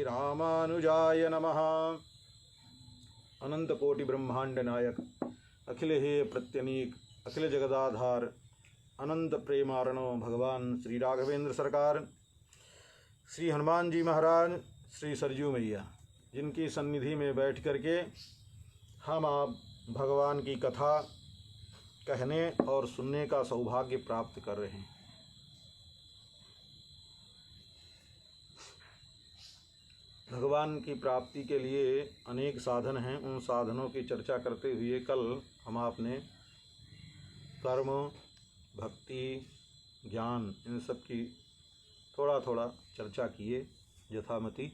श्रीरामानुजाय नमः। अनंत कोटि ब्रह्मांड नायक अखिल हे प्रत्यनीक अखिल जगदाधार अनंत प्रेमारणो भगवान श्री राघवेंद्र सरकार, श्री हनुमान जी महाराज, श्री सरजू मैया, जिनकी सन्निधि में बैठ करके हम आप भगवान की कथा कहने और सुनने का सौभाग्य प्राप्त कर रहे हैं। भगवान की प्राप्ति के लिए अनेक साधन हैं। उन साधनों की चर्चा करते हुए कल हम आपने कर्म, भक्ति, ज्ञान, इन सब की थोड़ा थोड़ा चर्चा किए यथामति।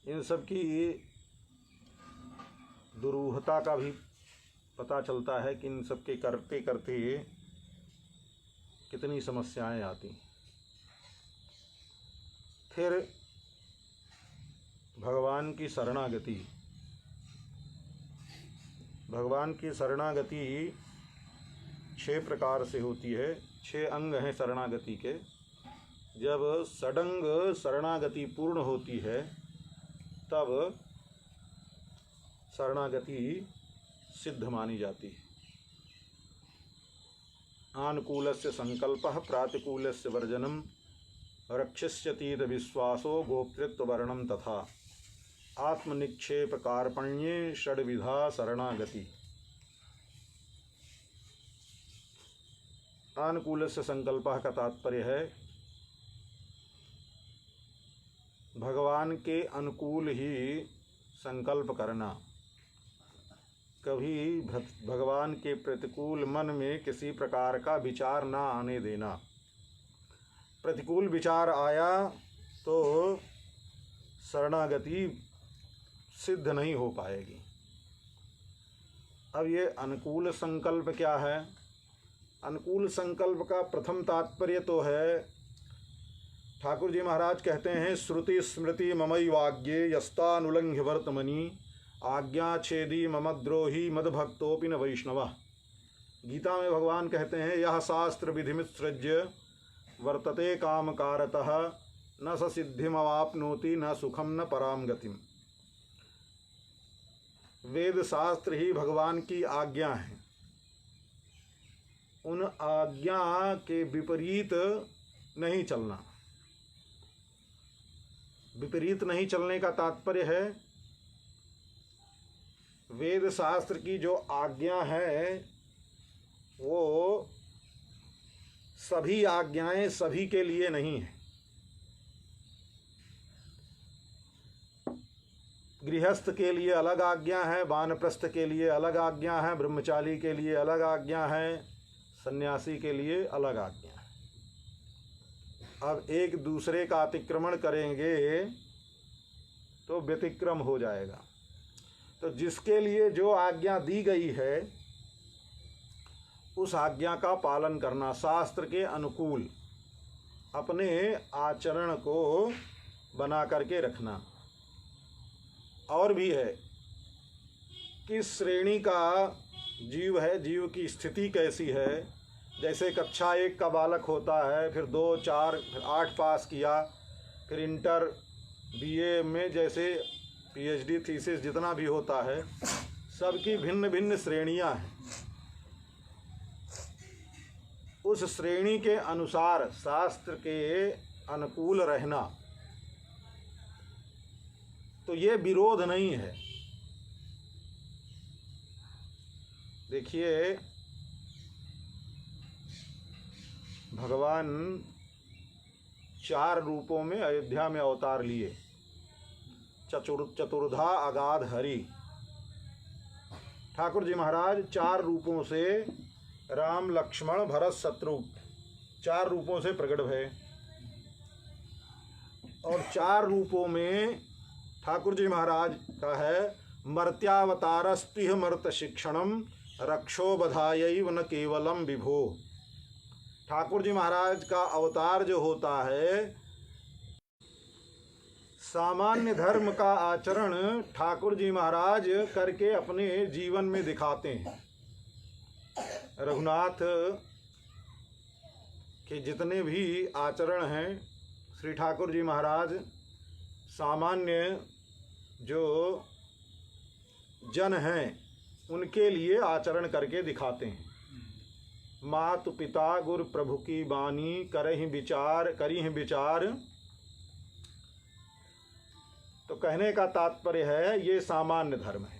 इन सब की दुरूहता का भी पता चलता है कि इन सब के करते करते कितनी समस्याएं आती। फिर भगवान की शरणागति। भगवान की शरणागति 6 प्रकार से होती है। 6 अंग हैं शरणागति के। जब षडंग शरणागति पूर्ण होती है तब शरणागति सिद्ध मानी जाती है। आनुकूलस्य संकल्पः प्रातिकूलस्य वर्जनम रक्षस्यतीत विश्वासो गोप्तृत्व वर्णम तथा आत्मनिक्षेप कार्पण्ये षड्विधा शरणागति। आनुकूलस्य संकल्पः का तात्पर्य है भगवान के अनुकूल ही संकल्प करना। कभी भगवान के प्रतिकूल मन में किसी प्रकार का विचार ना आने देना। प्रतिकूल विचार आया तो शरणागति सिद्ध नहीं हो पाएगी। अब ये अनुकूल संकल्प क्या है? अनुकूल संकल्प का प्रथम तात्पर्य तो है, ठाकुर जी महाराज कहते हैं, श्रुति स्मृति ममैवाज्ञे यस्तानुलंघ्य वर्तमनि आज्ञा छेदी ममद्रोही मदभक्तोपि न वैष्णवः। गीता में भगवान कहते हैं, यह शास्त्र विधिमित्सृज्य वर्तते कामकारतः न स सिद्धिमवाप्नोति न सुखम न पराम गतिम। वेद शास्त्र ही भगवान की आज्ञा है। उन आज्ञा के विपरीत नहीं चलना। विपरीत नहीं चलने का तात्पर्य है वेद शास्त्र की जो आज्ञा है वो सभी आज्ञाएं सभी के लिए नहीं है। गृहस्थ के लिए अलग आज्ञा है, वानप्रस्थ के लिए अलग आज्ञा है, ब्रह्मचारी के लिए अलग आज्ञा है, सन्यासी के लिए अलग आज्ञा है। अब एक दूसरे का अतिक्रमण करेंगे तो व्यतिक्रम हो जाएगा। तो जिसके लिए जो आज्ञा दी गई है उस आज्ञा का पालन करना, शास्त्र के अनुकूल अपने आचरण को बना करके रखना। और भी है किस श्रेणी का जीव है, जीव की स्थिति कैसी है। जैसे कक्षा 1 का बालक होता है, फिर 2, 4, फिर 8 पास किया, फिर इंटर, बीए में जैसे पीएचडी थीसिस जितना भी होता है, सबकी भिन्न भिन्न श्रेणियां हैं। उस श्रेणी के अनुसार शास्त्र के अनुकूल रहना, तो ये विरोध नहीं है। देखिए भगवान 4 रूपों में अयोध्या में अवतार लिए। चतुर्धा अगाध हरि। ठाकुर जी महाराज 4 रूपों से, राम लक्ष्मण भरत शत्रुघ्न 4 रूपों से प्रकट भये। और 4 रूपों में ठाकुर जी महाराज का है, मर्त्यावतारस्तिह मर्त शिक्षणम रक्षो बधायैव न केवलम विभो। ठाकुर जी महाराज का अवतार जो होता है, सामान्य धर्म का आचरण ठाकुर जी महाराज करके अपने जीवन में दिखाते हैं। रघुनाथ के जितने भी आचरण हैं श्री ठाकुर जी महाराज सामान्य जो जन हैं उनके लिए आचरण करके दिखाते हैं। मातु पिता गुरु प्रभु की बानी करहि विचार। तो कहने का तात्पर्य है ये सामान्य धर्म है।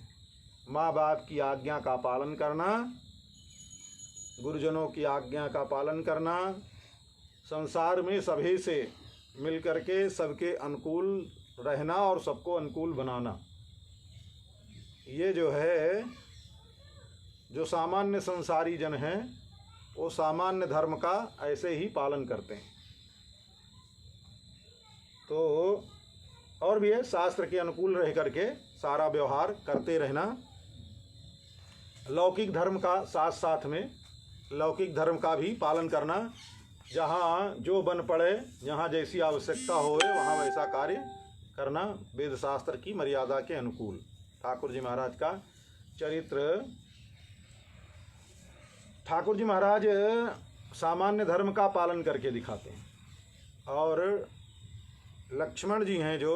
माँ बाप की आज्ञा का पालन करना, गुरुजनों की आज्ञा का पालन करना, संसार में सभी से मिलकर के सबके अनुकूल रहना और सबको अनुकूल बनाना, ये जो है जो सामान्य संसारी जन हैं वो सामान्य धर्म का ऐसे ही पालन करते हैं। तो और भी है, शास्त्र के अनुकूल रह करके सारा व्यवहार करते रहना। लौकिक धर्म का साथ साथ में लौकिक धर्म का भी पालन करना, जहाँ जो बन पड़े, जहाँ जैसी आवश्यकता होए वहाँ वैसा कार्य करना, वेद शास्त्र की मर्यादा के अनुकूल। ठाकुर जी महाराज का चरित्र। ठाकुर जी महाराज सामान्य धर्म का पालन करके दिखाते हैं और लक्ष्मण जी हैं जो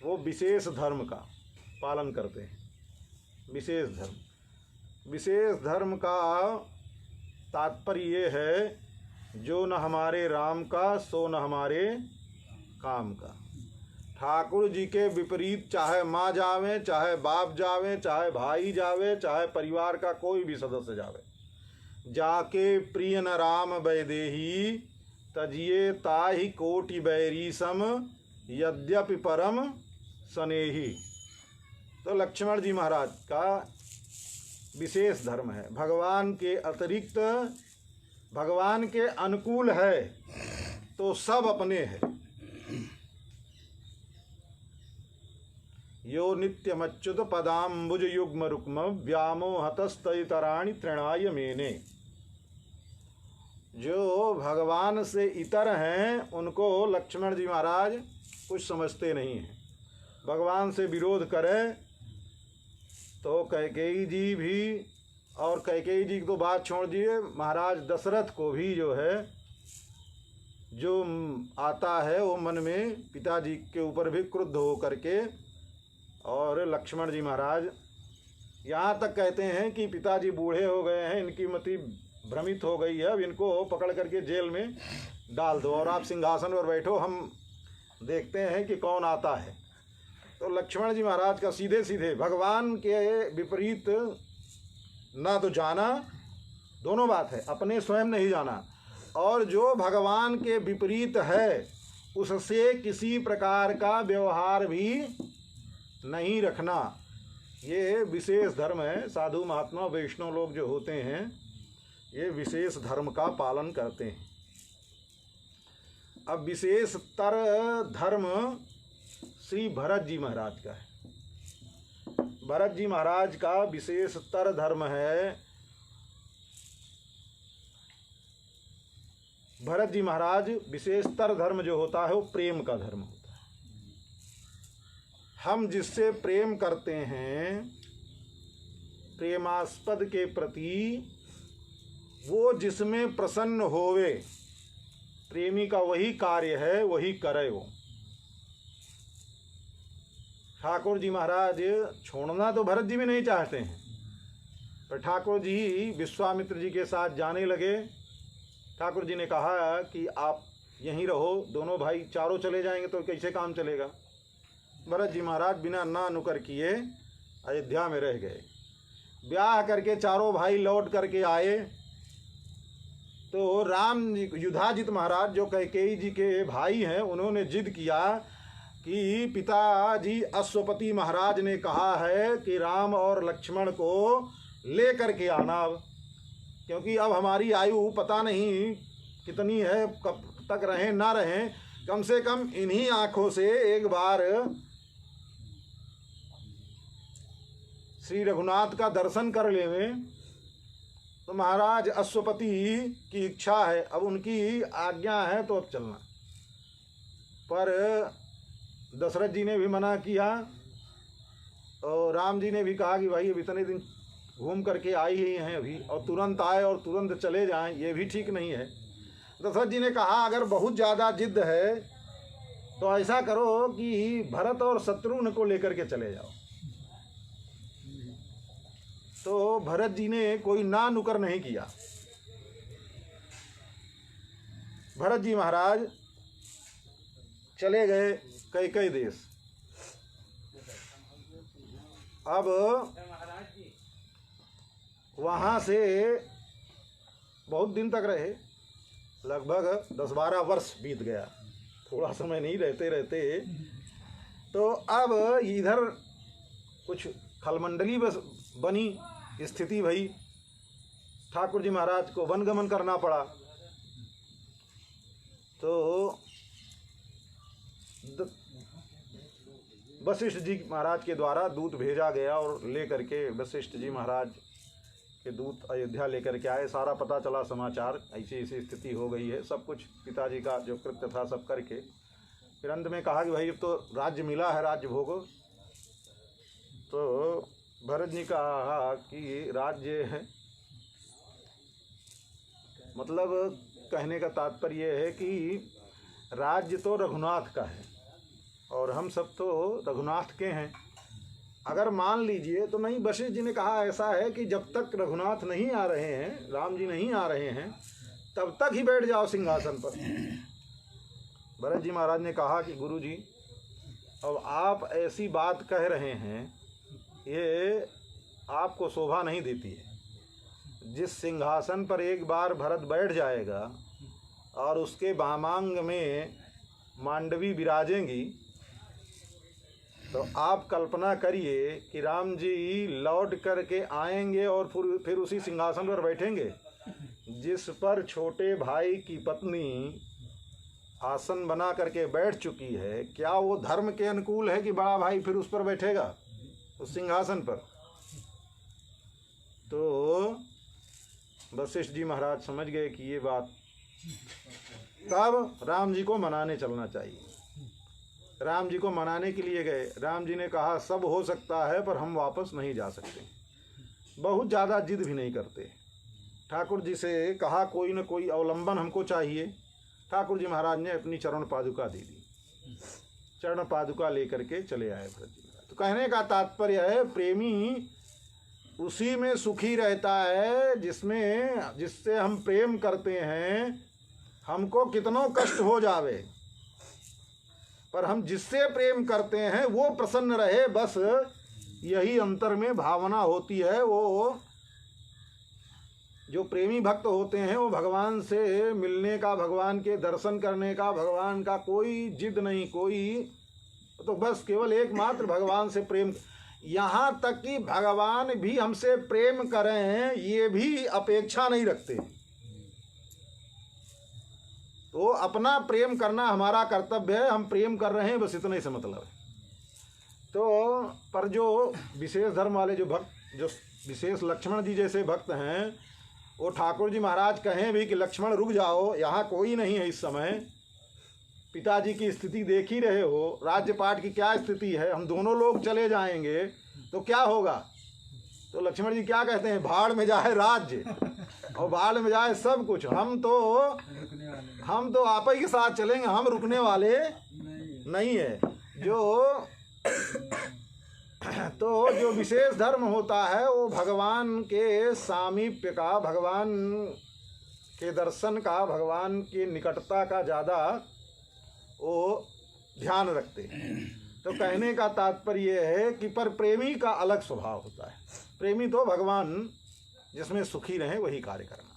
वो विशेष धर्म का पालन करते हैं। विशेष धर्म का तात्पर्य ये है जो न हमारे राम का सो न हमारे काम का। ठाकुर जी के विपरीत चाहे माँ जावे, चाहे बाप जावे, चाहे भाई जावे, चाहे परिवार का कोई भी सदस्य जावे, जाके प्रिय न राम वैदेही तजिए ताहि कोटि बैरी सम यद्यपि परम स्नेही। तो लक्ष्मण जी महाराज का विशेष धर्म है, भगवान के अतिरिक्त, भगवान के अनुकूल है तो सब अपने हैं। यो नित्यमच्युत पदाम्बुज युग्म रुक्म व्यामोहतस्तराणि तृणाय मेने। जो भगवान से इतर हैं उनको लक्ष्मण जी महाराज कुछ समझते नहीं हैं। भगवान से विरोध करे तो कैकेयी जी भी, और कैकेयी जी की तो बात छोड़ दिए, महाराज दशरथ को भी जो है जो आता है वो मन में पिताजी के ऊपर भी क्रुद्ध हो करके, और लक्ष्मण जी महाराज यहाँ तक कहते हैं कि पिताजी बूढ़े हो गए हैं, इनकी मति भ्रमित हो गई है, अब इनको पकड़ करके जेल में डाल दो और आप सिंहासन पर बैठो, हम देखते हैं कि कौन आता है। तो लक्ष्मण जी महाराज का सीधे सीधे भगवान के विपरीत ना तो जाना, दोनों बात है, अपने स्वयं नहीं जाना, और जो भगवान के विपरीत है उससे किसी प्रकार का व्यवहार भी नहीं रखना। ये विशेष धर्म है। साधु महात्मा वैष्णव लोग जो होते हैं ये विशेष धर्म का पालन करते हैं। अब विशेषतर धर्म श्री भरत जी महाराज का है। भरत जी महाराज का विशेषतर धर्म है। भरत जी महाराज विशेषतर धर्म जो होता है वो प्रेम का धर्म होता है। हम जिससे प्रेम करते हैं, प्रेमास्पद के प्रति, वो जिसमें प्रसन्न होवे, प्रेमी का वही कार्य है, वही करे वो। ठाकुर जी महाराज छोड़ना तो भरत जी भी नहीं चाहते हैं, पर ठाकुर जी विश्वामित्र जी के साथ जाने लगे। ठाकुर जी ने कहा कि आप यहीं रहो, दोनों भाई चारों चले जाएंगे तो कैसे काम चलेगा। भरत जी महाराज बिना ना नुकर किए अयोध्या में रह गए। ब्याह करके चारों भाई लौट करके आए तो राम युधाजित महाराज जो कैकेयी जी के भाई हैं, उन्होंने जिद किया कि पिताजी अश्वपति महाराज ने कहा है कि राम और लक्ष्मण को ले करके आना, क्योंकि अब हमारी आयु पता नहीं कितनी है, कब तक रहें ना रहें, कम से कम इन्हीं आँखों से एक बार श्री रघुनाथ का दर्शन कर लेवें। तो महाराज अश्वपति की इच्छा है, अब उनकी आज्ञा है तो अब चलना। पर दशरथ जी ने भी मना किया और राम जी ने भी कहा कि भाई अब इतने दिन घूम करके आई ही हैं अभी, और तुरंत आए और तुरंत चले जाएं, ये भी ठीक नहीं है। दशरथ जी ने कहा अगर बहुत ज़्यादा जिद है तो ऐसा करो कि भरत और शत्रुघ्न को लेकर के चले जाओ। तो भरत जी ने कोई ना नुकर नहीं किया। भरत जी महाराज चले गए कई देश। अब वहाँ से बहुत दिन तक रहे, लगभग 10-12 वर्ष बीत गया, थोड़ा समय नहीं रहते रहते। तो अब इधर कुछ खलमंडली बनी, स्थिति भई, ठाकुर जी महाराज को वनगमन करना पड़ा। तो वशिष्ठ जी महाराज के द्वारा दूत भेजा गया और ले करके वशिष्ठ जी महाराज के दूत अयोध्या लेकर के आए। सारा पता चला समाचार, ऐसी ऐसी स्थिति हो गई है, सब कुछ पिताजी का जो कृत्य था सब करके। फिर अंत में कहा कि भाई अब तो राज्य मिला है, राज्य भोगो। तो भरत जी कहा कि राज्य है, मतलब कहने का तात्पर्य है कि राज्य तो रघुनाथ का है और हम सब तो रघुनाथ के हैं। अगर मान लीजिए तो नहीं, वशिष्ठ जी ने कहा ऐसा है कि जब तक रघुनाथ नहीं आ रहे हैं, राम जी नहीं आ रहे हैं, तब तक ही बैठ जाओ सिंहासन पर। भरत जी महाराज ने कहा कि गुरु जी अब आप ऐसी बात कह रहे हैं, ये आपको शोभा नहीं देती है। जिस सिंहासन पर एक बार भरत बैठ जाएगा और उसके वामांग में मांडवी विराजेंगी, तो आप कल्पना करिए कि राम जी लौट करके आएंगे और फिर उसी सिंहासन पर बैठेंगे जिस पर छोटे भाई की पत्नी आसन बना करके बैठ चुकी है। क्या वो धर्म के अनुकूल है कि बड़ा भाई फिर उस पर बैठेगा, उस सिंहासन पर? तो वशिष्ठ जी महाराज समझ गए कि ये बात, तब राम जी को मनाने चलना चाहिए। राम जी को मनाने के लिए गए। राम जी ने कहा सब हो सकता है पर हम वापस नहीं जा सकते। बहुत ज़्यादा जिद भी नहीं करते। ठाकुर जी से कहा कोई न कोई अवलंबन हमको चाहिए। ठाकुर जी महाराज ने अपनी चरण पादुका दे दी। चरण पादुका लेकर के चले आए भरत जी महाराज। तो कहने का तात्पर्य है प्रेमी उसी में सुखी रहता है जिससे हम प्रेम करते हैं। हमको कितनों कष्ट हो जावे पर हम जिससे प्रेम करते हैं वो प्रसन्न रहे, बस यही अंतर में भावना होती है। वो जो प्रेमी भक्त होते हैं वो भगवान से मिलने का, भगवान के दर्शन करने का, भगवान का कोई जिद नहीं, कोई तो बस केवल एकमात्र भगवान से प्रेम। यहाँ तक कि भगवान भी हमसे प्रेम करें ये भी अपेक्षा नहीं रखते। तो अपना प्रेम करना हमारा कर्तव्य है, हम प्रेम कर रहे हैं बस इतने से मतलब है। तो पर जो विशेष धर्म वाले जो भक्त, जो विशेष लक्ष्मण जी जैसे भक्त हैं, वो ठाकुर जी महाराज कहें भी कि लक्ष्मण रुक जाओ, यहाँ कोई नहीं है इस समय, पिताजी की स्थिति देख ही रहे हो, राज्यपाट की क्या स्थिति है, हम दोनों लोग चले जाएंगे तो क्या होगा? तो लक्ष्मण जी क्या कहते हैं, भाड़ में जाए राज्य और भाड़ में जाए सब कुछ, हम तो आप ही के साथ चलेंगे, हम रुकने वाले नहीं है। जो विशेष धर्म होता है वो भगवान के सामीप्य का, भगवान के दर्शन का, भगवान की निकटता का ज़्यादा वो ध्यान रखते हैं। तो कहने का तात्पर्य है कि पर प्रेमी का अलग स्वभाव होता है। प्रेमी तो भगवान जिसमें सुखी रहे वही कार्य करना।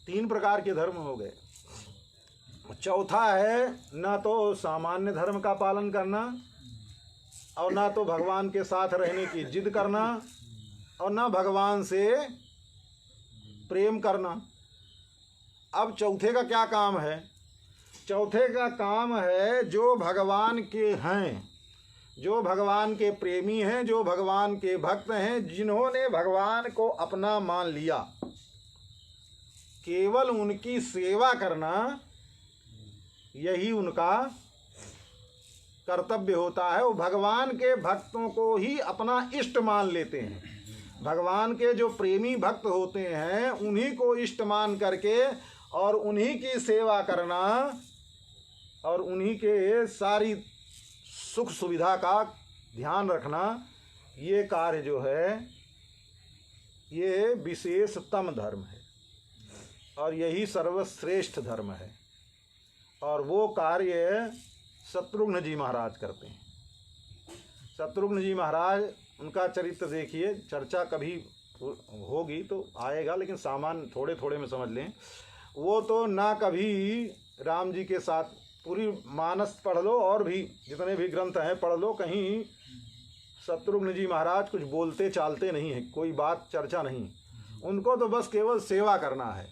3 प्रकार के धर्म हो गए। चौथा है ना तो सामान्य धर्म का पालन करना और ना तो भगवान के साथ रहने की जिद करना और ना भगवान से प्रेम करना। अब चौथे का क्या काम है? चौथे का काम है जो भगवान के हैं, जो भगवान के प्रेमी हैं, जो भगवान के भक्त हैं, जिन्होंने भगवान को अपना मान लिया, केवल उनकी सेवा करना यही उनका कर्तव्य होता है। वो भगवान के भक्तों को ही अपना इष्ट मान लेते हैं। भगवान के जो प्रेमी भक्त होते हैं उन्हीं को इष्ट मान करके और उन्हीं की सेवा करना और उन्हीं के सारी सुख सुविधा का ध्यान रखना, ये कार्य जो है ये विशेषतम धर्म है और यही सर्वश्रेष्ठ धर्म है। और वो कार्य शत्रुघ्न जी महाराज करते हैं। शत्रुघ्न जी महाराज, उनका चरित्र देखिए, चर्चा कभी होगी तो आएगा, लेकिन सामान थोड़े थोड़े में समझ लें। वो तो ना कभी राम जी के साथ, पूरी मानस पढ़ लो और भी जितने भी ग्रंथ हैं पढ़ लो, कहीं शत्रुघ्न जी महाराज कुछ बोलते चालते नहीं हैं, कोई बात चर्चा नहीं। उनको तो बस केवल सेवा करना है।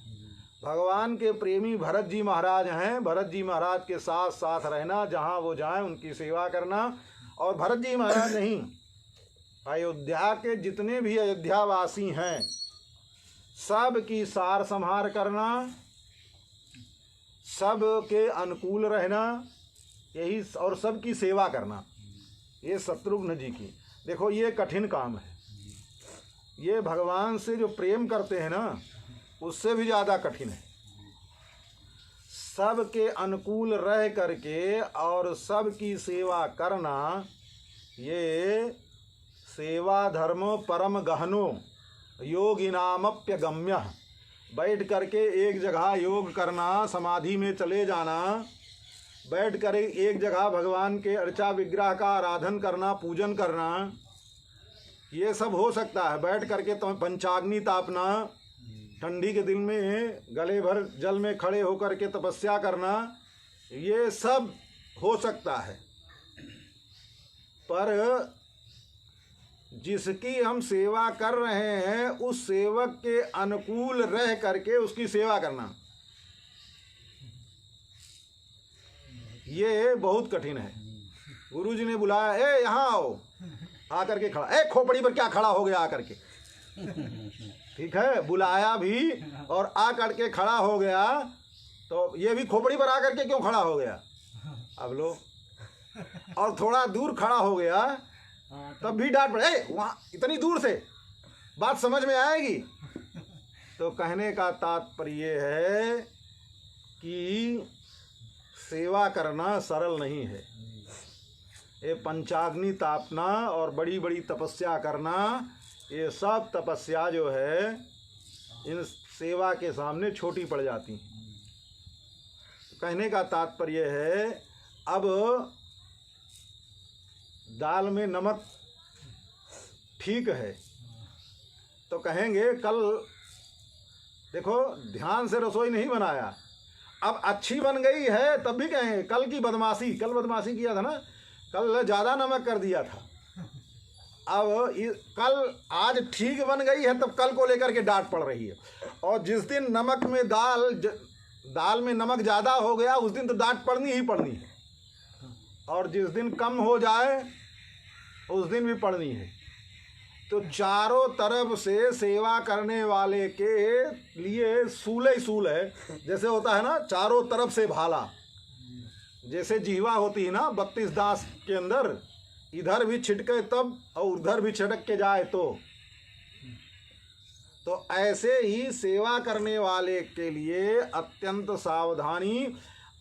भगवान के प्रेमी भरत जी महाराज हैं, भरत जी महाराज के साथ साथ रहना, जहाँ वो जाएं उनकी सेवा करना। और भरत जी महाराज नहीं, अयोध्या के जितने भी अयोध्यावासी हैं सब की सार संहार करना, सब के अनुकूल रहना, यही, और सब की सेवा करना, ये शत्रुघ्न जी की। देखो ये कठिन काम है। ये भगवान से जो प्रेम करते हैं ना, उससे भी ज़्यादा कठिन है। सब के अनुकूल रह करके और सब की सेवा करना, ये सेवा धर्मो परम गहनो योगिनामप्यगम्य। बैठ करके एक जगह योग करना, समाधि में चले जाना, बैठ कर एक जगह भगवान के अर्चा विग्रह का आराधन करना, पूजन करना, ये सब हो सकता है। बैठ करके तो पंचाग्नि तापना, ठंडी के दिन में गले भर जल में खड़े होकर के तपस्या करना, ये सब हो सकता है। पर जिसकी हम सेवा कर रहे हैं उस सेवक के अनुकूल रह करके उसकी सेवा करना, ये बहुत कठिन है। गुरुजी ने बुलाया, ए यहाँ आओ, आकर के खड़ा, ए खोपड़ी पर क्या खड़ा हो गया आकर के, ठीक है, बुलाया भी और आकर के खड़ा हो गया, तो ये भी खोपड़ी पर आकर के क्यों खड़ा हो गया? अब लो, और थोड़ा दूर खड़ा हो गया तब भी डांट पड़े, वहाँ इतनी दूर से बात समझ में आएगी? तो कहने का तात्पर्य है कि सेवा करना सरल नहीं है। ये पंचाग्नि तापना और बड़ी बड़ी तपस्या करना, ये सब तपस्या जो है इन सेवा के सामने छोटी पड़ जाती हैं। कहने का तात्पर्य है, अब दाल में नमक ठीक है तो कहेंगे कल देखो ध्यान से रसोई नहीं बनाया, अब अच्छी बन गई है तब भी कहेंगे कल की बदमाशी, कल बदमाशी किया था ना, कल ज़्यादा नमक कर दिया था। अब कल आज ठीक बन गई है तब कल को लेकर के डांट पड़ रही है। और जिस दिन नमक में दाल में नमक ज़्यादा हो गया उस दिन तो डांट पड़नी ही पड़नी है, और जिस दिन कम हो जाए उस दिन भी पड़नी है। तो चारों तरफ से सेवा करने वाले के लिए सूल ही सूल है। जैसे होता है ना चारों तरफ से भाला, जैसे जीवा होती है ना 32 दांत के अंदर, इधर भी छिटके तब और उधर भी छिटक के जाए तो ऐसे ही सेवा करने वाले के लिए अत्यंत सावधानी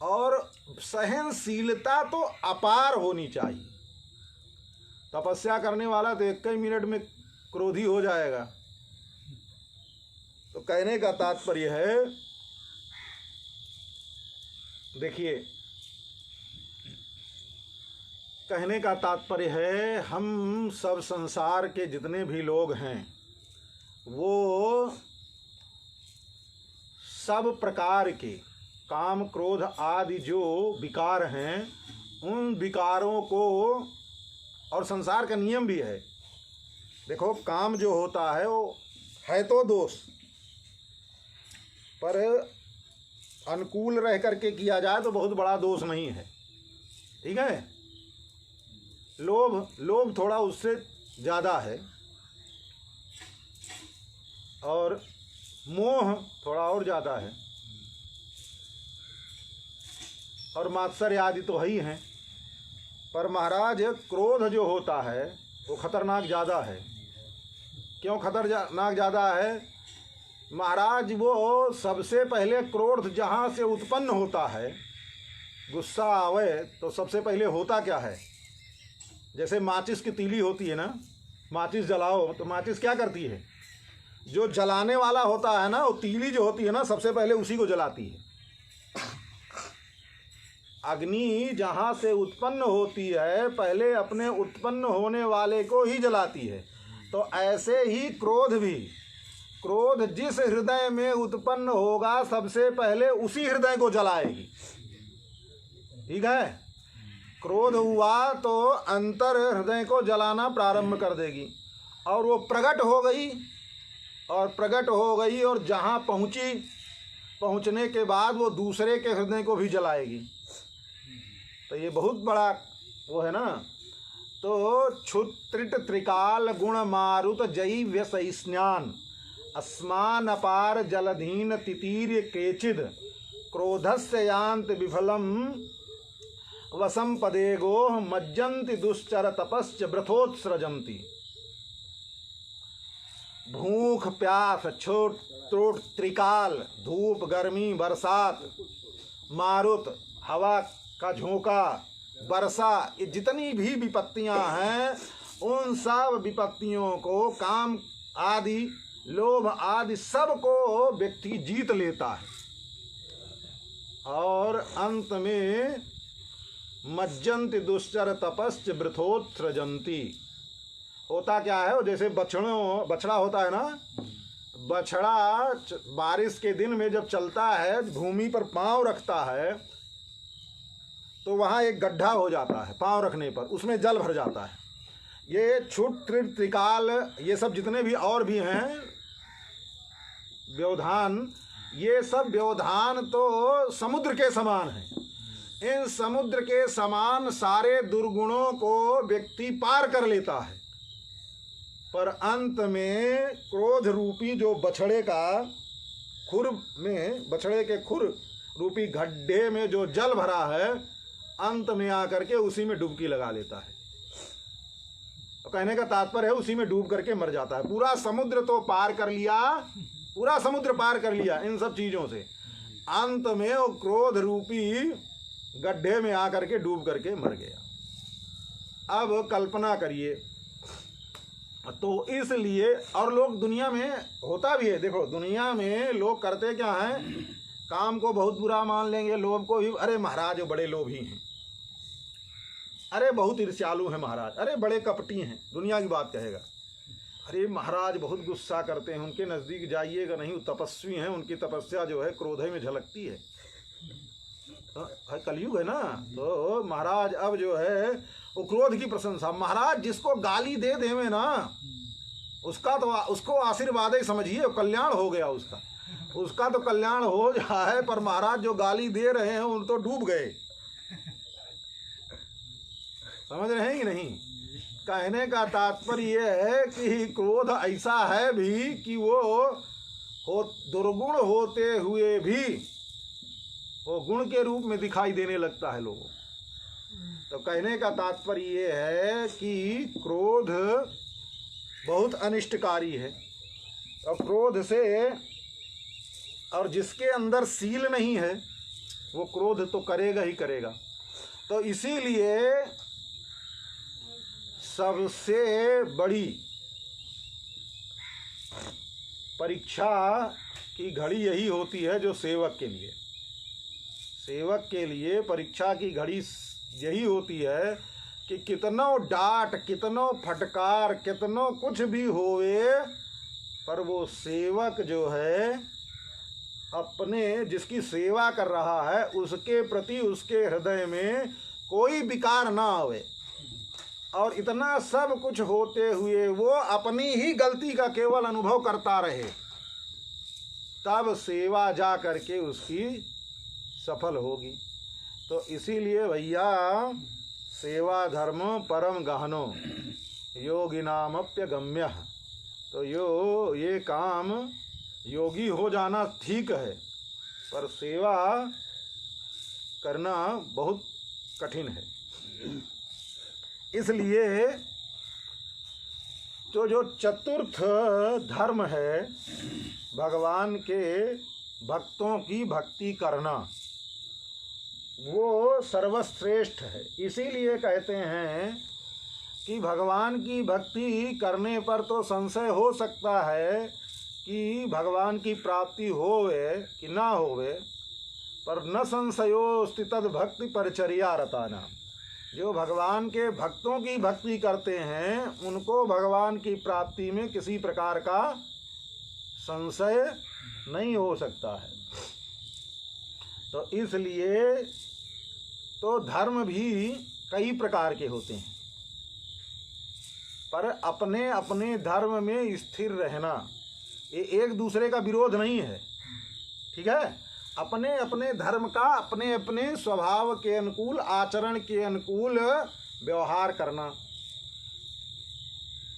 और सहनशीलता तो अपार होनी चाहिए। तपस्या करने वाला तो एक ही मिनट में क्रोधी हो जाएगा। तो कहने का तात्पर्य है, देखिए कहने का तात्पर्य है हम सब संसार के जितने भी लोग हैं वो सब प्रकार के काम क्रोध आदि जो विकार हैं उन विकारों को, और संसार का नियम भी है, देखो काम जो होता है वो है तो दोष, पर अनुकूल रह करके किया जाए तो बहुत बड़ा दोष नहीं है, ठीक है। लोभ थोड़ा उससे ज़्यादा है, और मोह थोड़ा और ज़्यादा है, और मात्सर्य आदि तो है ही हैं। पर महाराज क्रोध जो होता है वो खतरनाक ज़्यादा है। क्यों खतरनाक ज़्यादा है? महाराज वो सबसे पहले क्रोध जहाँ से उत्पन्न होता है, गुस्सा आवे तो सबसे पहले होता क्या है? जैसे माचिस की तीली होती है ना, माचिस जलाओ तो माचिस क्या करती है? जो जलाने वाला होता है ना, वो तीली जो होती है ना, सबसे पहले उसी को जलाती है। अग्नि जहाँ से उत्पन्न होती है पहले अपने उत्पन्न होने वाले को ही जलाती है। तो ऐसे ही क्रोध भी, क्रोध जिस हृदय में उत्पन्न होगा सबसे पहले उसी हृदय को जलाएगी। ठीक है, क्रोध हुआ तो अंतर हृदय को जलाना प्रारंभ कर देगी, और वो प्रकट हो गई, और प्रकट हो गई और जहाँ पहुँची, पहुँचने के बाद वो दूसरे के हृदय को भी जलाएगी। तो ये बहुत बड़ा वो है ना। तो क्षुत्रिट त्रिकाल गुण मारुत जयी व्यसैस्न्यान अस्मान अपार जलधीन तितीर्य केचिद क्रोधस्य यान्ति विफलम वसम पदेगो मज्जन्ति दुश्चर तपश्च व्रथोत्सृजन्ति। भूख प्यास छोट त्रोट त्रिकाल, धूप गर्मी बरसात, मारुत हवा का झोंका, वर्षा, ये जितनी भी विपत्तियां हैं उन सब विपत्तियों को, काम आदि लोभ आदि सब को व्यक्ति जीत लेता है, और अंत में मज्जन्ति दुश्चर तपश्च वृथोत्सृजन्ति। होता क्या है, जैसे बछड़ा होता है ना, बछड़ा बारिश के दिन में जब चलता है, भूमि पर पांव रखता है तो वहाँ एक गड्ढा हो जाता है, पांव रखने पर उसमें जल भर जाता है। ये क्षुत त्रिकाल, ये सब जितने भी और भी हैं व्यवधान, ये सब व्यवधान तो समुद्र के समान हैं। इन समुद्र के समान सारे दुर्गुणों को व्यक्ति पार कर लेता है, पर अंत में क्रोध रूपी जो बछड़े का खुर में, बछड़े के खुर रूपी गड्ढे में जो जल भरा है, अंत में आकर के उसी में डुबकी लगा लेता है। तो कहने का तात्पर्य है उसी में डूब करके मर जाता है। पूरा समुद्र तो पार कर लिया, पूरा समुद्र पार कर लिया इन सब चीज़ों से, अंत में वो क्रोध रूपी गड्ढे में आकर के डूब करके मर गया। अब कल्पना करिए, तो इसलिए, और लोग दुनिया में होता भी है, देखो दुनिया में लोग करते क्या हैं, काम को बहुत बुरा मान लेंगे, लोभ को भी, अरे महाराज वो बड़े लोभी हैं, अरे बहुत ईर्ष्यालु हैं महाराज, अरे बड़े कपटी हैं, दुनिया की बात कहेगा। अरे महाराज बहुत गुस्सा करते हैं, उनके नज़दीक जाइएगा नहीं, वो तपस्वी हैं, उनकी तपस्या जो है क्रोध में झलकती है। कलयुग है ना, तो महाराज अब जो है वो क्रोध की प्रशंसा। महाराज जिसको गाली दे देवे ना, उसका तो उसको आशीर्वाद ही समझिए, कल्याण हो गया उसका, उसका तो कल्याण हो जाए, पर महाराज जो गाली दे रहे हैं उन तो डूब गए। समझ रहे हैं कि नहीं? कहने का तात्पर्य ये है कि क्रोध ऐसा है भी कि वो दुर्गुण होते हुए भी वो गुण के रूप में दिखाई देने लगता है लोगों। तो कहने का तात्पर्य ये है कि क्रोध बहुत अनिष्टकारी है, और क्रोध से, और जिसके अंदर शील नहीं है वो क्रोध तो करेगा ही करेगा। तो इसीलिए सबसे बड़ी परीक्षा की घड़ी यही होती है जो सेवक के लिए, सेवक के लिए परीक्षा की घड़ी यही होती है कि कितनो डांट, कितनो फटकार, कितनो कुछ भी होवे, पर वो सेवक जो है अपने जिसकी सेवा कर रहा है उसके प्रति उसके हृदय में कोई विकार ना आवे, और इतना सब कुछ होते हुए वो अपनी ही गलती का केवल अनुभव करता रहे, तब सेवा जा करके उसकी सफल होगी। तो इसीलिए भैया सेवा धर्म परम गहनो योगिनामप्यगम्य। तो ये काम योगी हो जाना ठीक है, पर सेवा करना बहुत कठिन है। इसलिए तो जो चतुर्थ धर्म है भगवान के भक्तों की भक्ति करना वो सर्वश्रेष्ठ है। इसीलिए कहते हैं कि भगवान की भक्ति करने पर तो संशय हो सकता है कि भगवान की प्राप्ति होवे कि ना होवे, पर न संशयोस्ति तद भक्ति परिचर्या रताना। जो भगवान के भक्तों की भक्ति करते हैं उनको भगवान की प्राप्ति में किसी प्रकार का संशय नहीं हो सकता है। तो इसलिए तो धर्म भी कई प्रकार के होते हैं, पर अपने अपने धर्म में स्थिर रहना ये एक दूसरे का विरोध नहीं है, ठीक है। अपने अपने धर्म का अपने अपने स्वभाव के अनुकूल, आचरण के अनुकूल व्यवहार करना।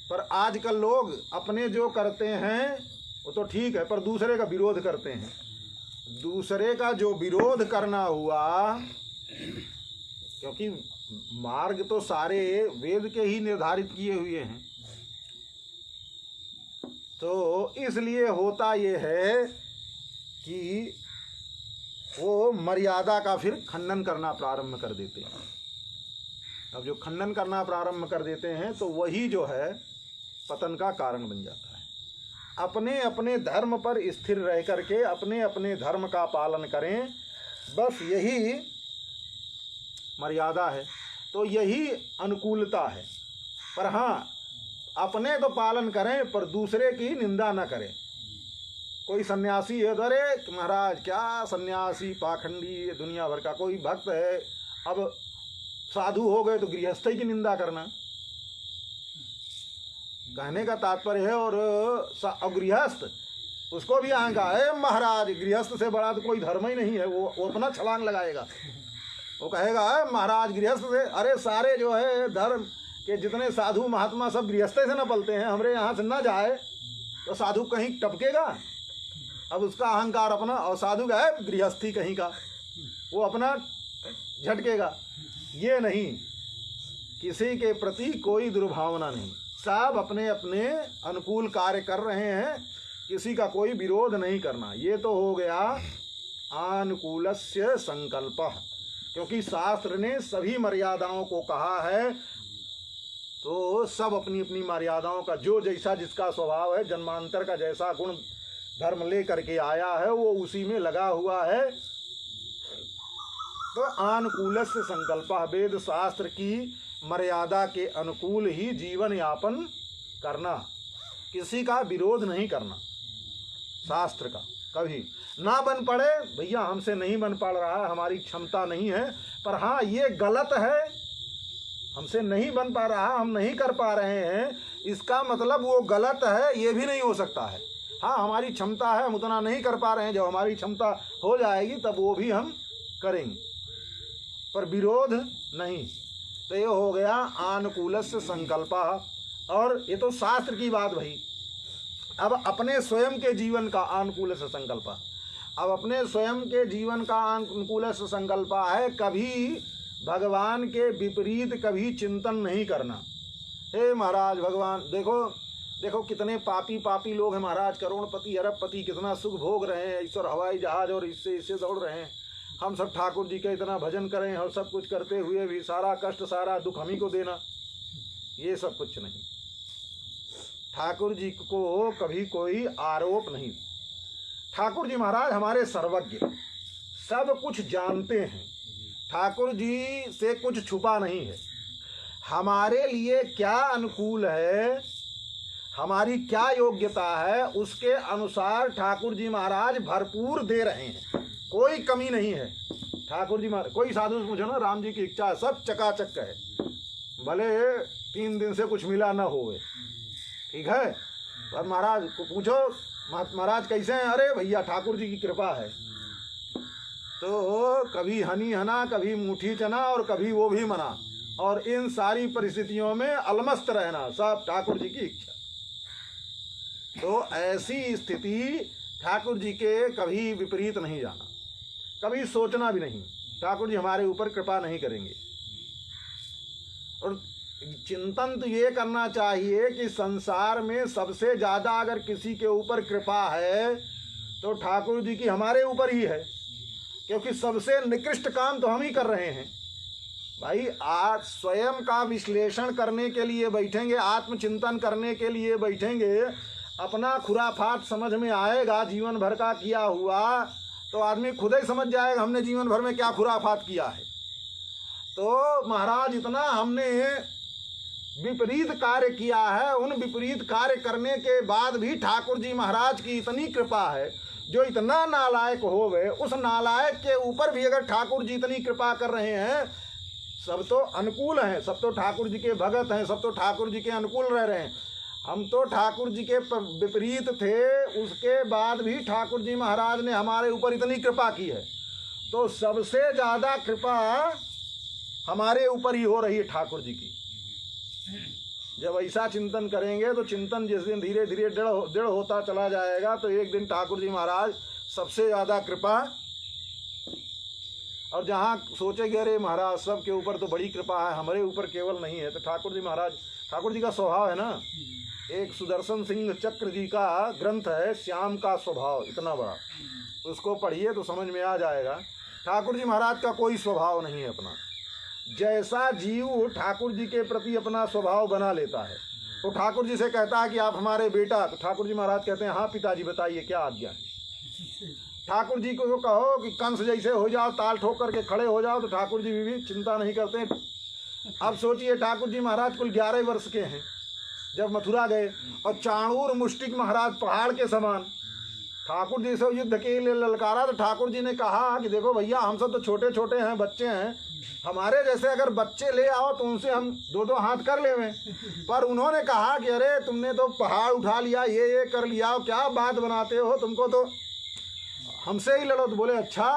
पर आजकल लोग अपने जो करते हैं वो तो ठीक है, पर दूसरे का विरोध करते हैं। दूसरे का जो विरोध करना हुआ, क्योंकि मार्ग तो सारे वेद के ही निर्धारित किए हुए हैं, तो इसलिए होता ये है कि वो मर्यादा का फिर खंडन करना प्रारंभ कर देते हैं। अब जो खंडन करना प्रारंभ कर देते हैं तो वही जो है पतन का कारण बन जाता है। अपने अपने धर्म पर स्थिर रह करके अपने अपने धर्म का पालन करें, बस यही मर्यादा है, तो यही अनुकूलता है। पर हाँ, अपने तो पालन करें पर दूसरे की निंदा न करें। कोई सन्यासी है तो अरे महाराज क्या सन्यासी, पाखंडी, दुनिया भर का। कोई भक्त है, अब साधु हो गए तो गृहस्थी की निंदा करना, कहने का तात्पर्य है। और गृहस्थ उसको भी आएगा, अरे महाराज गृहस्थ से बड़ा तो कोई धर्म ही नहीं है। वो अपना छलांग लगाएगा, वो कहेगा अरे महाराज गृहस्थ से, अरे सारे जो है धर्म के जितने साधु महात्मा सब गृहस्थी से न पलते हैं, हमारे यहाँ से न जाए तो साधु कहीं टपकेगा। अब उसका अहंकार अपना, और साधु का है गृहस्थी कहीं का, वो अपना झटकेगा। ये नहीं, किसी के प्रति कोई दुर्भावना नहीं, सब अपने अपने अनुकूल कार्य कर रहे हैं, किसी का कोई विरोध नहीं करना। ये तो हो गया आनुकूलस्य संकल्पः, क्योंकि शास्त्र ने सभी मर्यादाओं को कहा है, तो सब अपनी अपनी मर्यादाओं का जो जैसा जिसका स्वभाव है, जन्मांतर का जैसा गुण धर्म ले करके आया है वो उसी में लगा हुआ है। तो अनुकूलस्य संकल्पः, वेद शास्त्र की मर्यादा के अनुकूल ही जीवन यापन करना, किसी का विरोध नहीं करना, शास्त्र का कभी ना बन पड़े। भैया हमसे नहीं बन पड़ रहा, हमारी क्षमता नहीं है, पर हाँ ये गलत है, हमसे नहीं बन पा रहा, हम नहीं कर पा रहे हैं, इसका मतलब वो गलत है ये भी नहीं हो सकता है। हाँ हमारी क्षमता है, हम उतना नहीं कर पा रहे हैं, जब हमारी क्षमता हो जाएगी तब वो भी हम करेंगे, पर विरोध नहीं। तो ये हो गया अनुकूलस्य संकल्पः। और ये तो शास्त्र की बात भाई। अब अपने स्वयं के जीवन का अनुकूलस्य संकल्पः, अब अपने स्वयं के जीवन का अनुकूलस्य संकल्प है, कभी भगवान के विपरीत कभी चिंतन नहीं करना। हे महाराज भगवान देखो देखो कितने पापी पापी लोग हैं महाराज, करोड़पति अरबपति कितना सुख भोग रहे हैं, ईश्वर हवाई जहाज और इससे दौड़ रहे हैं, हम सब ठाकुर जी का इतना भजन करें और सब कुछ करते हुए भी सारा कष्ट सारा दुख हम ही को देना, ये सब कुछ नहीं। ठाकुर जी को कभी कोई आरोप नहीं। ठाकुर जी महाराज हमारे सर्वज्ञ, सब कुछ जानते हैं, ठाकुर जी से कुछ छुपा नहीं है। हमारे लिए क्या अनुकूल है, हमारी क्या योग्यता है, उसके अनुसार ठाकुर जी महाराज भरपूर दे रहे हैं, कोई कमी नहीं है। ठाकुर जी महाराज, कोई साधु से पूछो ना, राम जी की इच्छा है, सब चकाचक है, भले 3 दिन से कुछ मिला ना होवे, ठीक है। पर महाराज को पूछो महाराज कैसे हैं, अरे भैया ठाकुर जी की कृपा है। तो कभी हनी हना, कभी मुट्ठी चना और कभी वो भी मना, और इन सारी परिस्थितियों में अलमस्त रहना, सब ठाकुर जी की इच्छा। तो ऐसी स्थिति ठाकुर जी के कभी विपरीत नहीं जाना, कभी सोचना भी नहीं, ठाकुर जी हमारे ऊपर कृपा नहीं करेंगे। और चिंतन तो ये करना चाहिए कि संसार में सबसे ज़्यादा अगर किसी के ऊपर कृपा है तो ठाकुर जी की हमारे ऊपर ही है, क्योंकि सबसे निकृष्ट काम तो हम ही कर रहे हैं। भाई आज स्वयं का विश्लेषण करने के लिए बैठेंगे, आत्मचिंतन करने के लिए बैठेंगे, अपना खुराफात समझ में आएगा जीवन भर का किया हुआ, तो आदमी खुद ही समझ जाएगा हमने जीवन भर में क्या खुराफात किया है। तो महाराज इतना हमने विपरीत कार्य किया है, उन विपरीत कार्य करने के बाद भी ठाकुर जी महाराज की इतनी कृपा है, जो इतना नालायक हो गए, उस नालायक के ऊपर भी अगर ठाकुर जी इतनी कृपा कर रहे हैं, सब तो अनुकूल हैं, सब तो ठाकुर जी के भगत हैं, सब तो ठाकुर जी के अनुकूल रह रहे हैं। हम तो ठाकुर जी के विपरीत थे, उसके बाद भी ठाकुर जी महाराज ने हमारे ऊपर इतनी कृपा की है, तो सबसे ज़्यादा कृपा हमारे ऊपर ही हो रही है ठाकुर जी की। जब ऐसा चिंतन करेंगे तो चिंतन जिस दिन धीरे धीरे दृढ़ होता चला जाएगा, तो एक दिन ठाकुर जी महाराज सबसे ज़्यादा कृपा, और जहाँ सोचेंगे अरे महाराज सब के ऊपर तो बड़ी कृपा है, हमारे ऊपर केवल नहीं है, तो ठाकुर जी महाराज, ठाकुर जी का स्वभाव है ना, एक सुदर्शन सिंह चक्र जी का ग्रंथ है श्याम का स्वभाव, इतना बड़ा, उसको पढ़िए तो समझ में आ जाएगा। ठाकुर जी महाराज का कोई स्वभाव नहीं है अपना, जैसा जीव ठाकुर जी के प्रति अपना स्वभाव बना लेता है, तो ठाकुर जी से कहता है कि आप हमारे बेटा, तो ठाकुर जी महाराज कहते हैं हाँ पिताजी बताइए क्या आज्ञा है। ठाकुर जी को कहो कि कंस जैसे हो जाओ, ताल ठोक करके खड़े हो जाओ, तो ठाकुर जी भी चिंता नहीं करते। अब सोचिए ठाकुर जी महाराज कुल 11 वर्ष के हैं जब मथुरा गए, और चाणूर मुष्टिक महाराज पहाड़ के समान ठाकुर जी से युद्ध के लिए ललकारा, तो ठाकुर जी ने कहा कि देखो भैया हम सब तो छोटे छोटे हैं, बच्चे हैं, हमारे जैसे अगर बच्चे ले आओ तो उनसे हम 2-2 हाथ कर लेवें। पर उन्होंने कहा कि अरे तुमने तो पहाड़ उठा लिया, ये कर लिया, क्या बात बनाते हो, तुमको तो हमसे ही लड़ो। तो बोले अच्छा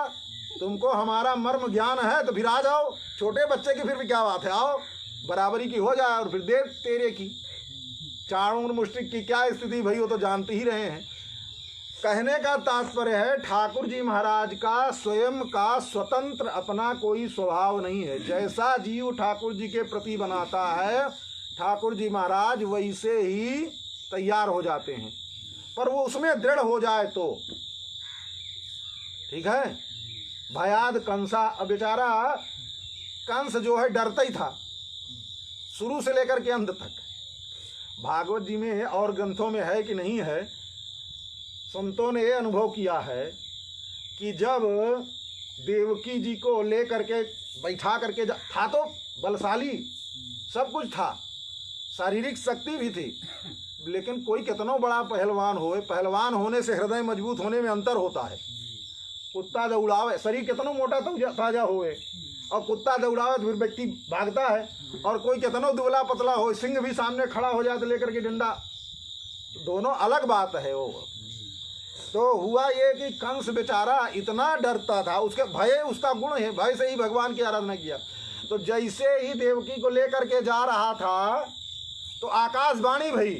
तुमको हमारा मर्म ज्ञान है तो फिर आ जाओ, छोटे बच्चे की फिर भी क्या बात है, आओ बराबरी की हो जाए और फिर दे तेरे की। चाणूर मुष्टिक की क्या स्थिति भई वो तो जानते ही रहे हैं। कहने का तात्पर्य है ठाकुर जी महाराज का स्वयं का स्वतंत्र अपना कोई स्वभाव नहीं है, जैसा जीव ठाकुर जी के प्रति बनाता है ठाकुर जी महाराज वैसे ही तैयार हो जाते हैं, पर वो उसमें दृढ़ हो जाए तो ठीक है। भयाद कंसा, अब बेचारा कंस जो है डरता ही था शुरू से लेकर के अंत तक। भागवत जी में और ग्रंथों में है कि नहीं है, संतों ने ये अनुभव किया है कि जब देवकी जी को ले करके बैठा करके था तो बलशाली सब कुछ था, शारीरिक शक्ति भी थी, लेकिन कोई कितना बड़ा पहलवान हो, पहलवान होने से हृदय मजबूत होने में अंतर होता है। कुत्ता दौड़ावे, शरीर कितना मोटा ताजा होए और कुत्ता दौड़ावे तो फिर व्यक्ति भागता है, और कोई कितना दुबला पतला हो, सिंह भी सामने खड़ा हो जाए तो लेकर के डंडा, दोनों अलग बात है वो। तो हुआ ये कि कंस बेचारा इतना डरता था, उसके भय उसका गुण है, भय से ही भगवान की आराधना किया। तो जैसे ही देवकी को लेकर के जा रहा था तो आकाशवाणी भई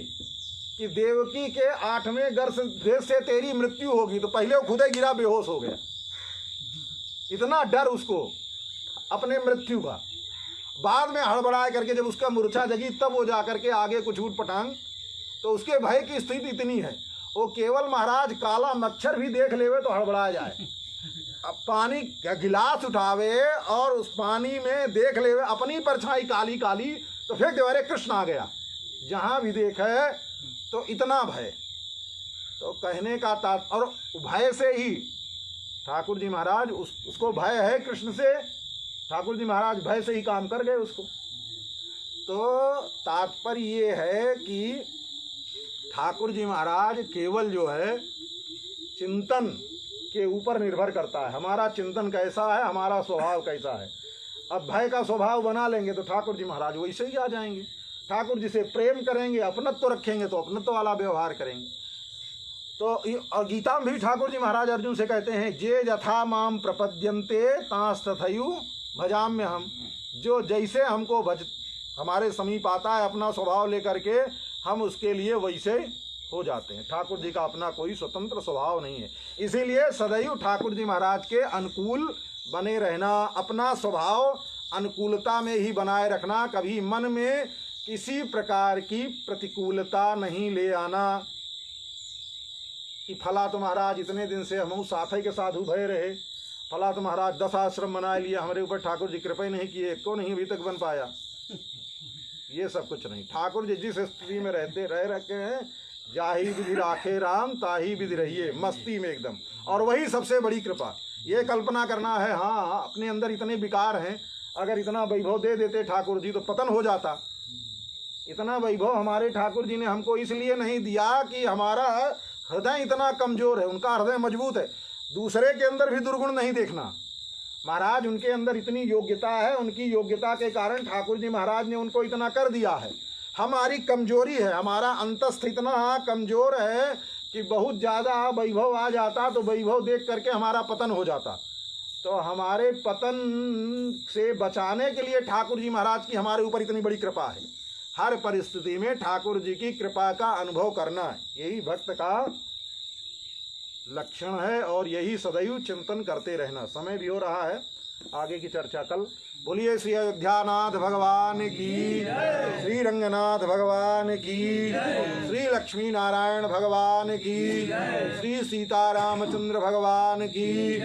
कि देवकी के 8वें गर्भ से तेरी मृत्यु होगी, तो पहले वो खुद ही गिरा, बेहोश हो गया, इतना डर उसको अपने मृत्यु का। बाद में हड़बड़ा करके जब उसका मूर्छा जगी तब वो जा करके आगे कुछ उठ पटांग, तो उसके भय की स्थिति इतनी है वो केवल महाराज काला मच्छर भी देख लेवे तो हड़बड़ा जाए। अब पानी का गिलास उठावे और उस पानी में देख लेवे अपनी परछाई काली काली तो फेंक दे, अरे कृष्ण आ गया, जहाँ भी देखे तो इतना भय। तो कहने का और भय से ही ठाकुर जी महाराज उसको भय है कृष्ण से, ठाकुर जी महाराज भय से ही काम कर गए उसको। तो तात्पर्य ये है कि ठाकुर जी महाराज केवल जो है चिंतन के ऊपर निर्भर करता है, हमारा चिंतन कैसा है, हमारा स्वभाव कैसा है। अब भय का स्वभाव बना लेंगे तो ठाकुर जी महाराज वैसे ही आ जाएंगे। ठाकुर जी से प्रेम करेंगे, अपनत्व रखेंगे तो अपनत्व वाला व्यवहार करेंगे। तो और गीता में भी ठाकुर जी महाराज अर्जुन से कहते हैं जे यथा माम प्रपद्यन्ते तांस्तथैव भजाम्य हम, जो जैसे हमको हमारे समीप आता है अपना स्वभाव लेकर के हम उसके लिए वैसे हो जाते हैं। ठाकुर जी का अपना कोई स्वतंत्र स्वभाव नहीं है, इसीलिए सदैव ठाकुर जी महाराज के अनुकूल बने रहना, अपना स्वभाव अनुकूलता में ही बनाए रखना, कभी मन में किसी प्रकार की प्रतिकूलता नहीं ले आना कि फला तो महाराज इतने दिन से हम साथ ही के साधु भय रहे, फला तो महाराज 10 आश्रम बना लिया, हमारे ऊपर ठाकुर जी कृपा ही नहीं किए, एक को नहीं अभी तक बन पाया। ये सब कुछ नहीं। ठाकुर जी जिस स्थिति में रह रखे हैं, जाही विधि राखे राम ताही विधि रहिए, मस्ती में एकदम, और वही सबसे बड़ी कृपा। ये कल्पना करना है हाँ अपने अंदर इतने विकार हैं, अगर इतना वैभव दे देते ठाकुर जी तो पतन हो जाता। इतना वैभव हमारे ठाकुर जी ने हमको इसलिए नहीं दिया कि हमारा हृदय इतना कमज़ोर है, उनका हृदय मजबूत है। दूसरे के अंदर भी दुर्गुण नहीं देखना महाराज, उनके अंदर इतनी योग्यता है, उनकी योग्यता के कारण ठाकुर जी महाराज ने उनको इतना कर दिया है। हमारी कमजोरी है, हमारा अंतस्थ इतना कमज़ोर है कि बहुत ज़्यादा वैभव आ जाता तो वैभव देख करके हमारा पतन हो जाता। तो हमारे पतन से बचाने के लिए ठाकुर जी महाराज की हमारे ऊपर इतनी बड़ी कृपा है। हर परिस्थिति में ठाकुर जी की कृपा का अनुभव करना है, यही भक्त का लक्षण है, और यही सदैव चिंतन करते रहना। समय भी हो रहा है, आगे की चर्चा कल। बोलिए श्री अयोध्यानाथ भगवान की, श्री रंगनाथ भगवान की, श्री लक्ष्मी नारायण भगवान की, श्री सीतारामचंद्र भगवान की,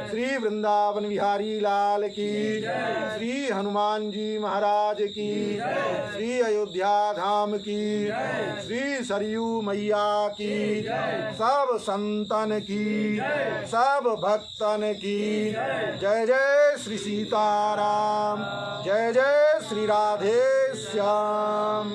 श्री वृंदावन बिहारी लाल की, श्री हनुमान जी महाराज की, श्री अयोध्या धाम की, श्री सरयू मैया की, सब संतन की, सब भक्तन की। जय जय श्री सीताराम, जय जय श्री राधे श्याम।